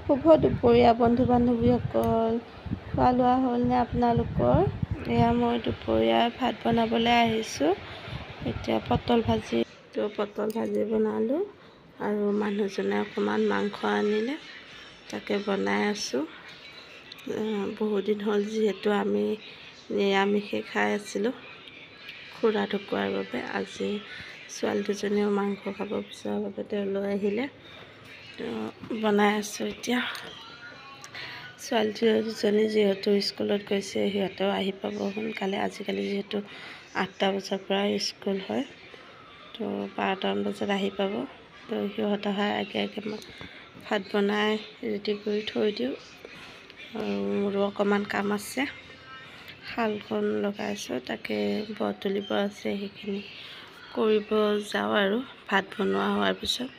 শুভ দুপৰীয়া বন্ধু বান্ধৱীসকল, খোৱা লোৱা হ'লনে আপোনালোকৰ? এয়া মই দুপৰীয়া ভাত বনাবলৈ আহিছোঁ। এতিয়া পটল ভাজি বনালোঁ আৰু মানুহজনে অকণমান মাংস আনিলে, তাকে বনাই আছোঁ। বহুদিন হ'ল যিহেতু আমি নিৰামিষে খাই আছিলোঁ খুৰা ঢুকোৱাৰ বাবে। আজি ছোৱালী দুজনীও মাংস খাব বিচৰাৰ বাবে তেওঁ লৈ আহিলে, বনাই আছোঁ। এতিয়া ছোৱালী দুজনী যিহেতু স্কুলত গৈছে, সিহঁতেও আহি পাব সোনকালে। আজিকালি যিহেতু 8টা বজাৰ পৰা স্কুল হয়, তো 12টামান বজাত আহি পাব। তো সিহঁত অহাৰ আগে মই ভাত বনাই ৰেডি কৰি থৈ দিওঁ। আৰু মোৰো অকণমান কাম আছে, শালখন লগাইছোঁ, তাকে বৰ তুলিব আছে, সেইখিনি কৰিব যাওঁ আৰু ভাত বনোৱা হোৱাৰ পিছত।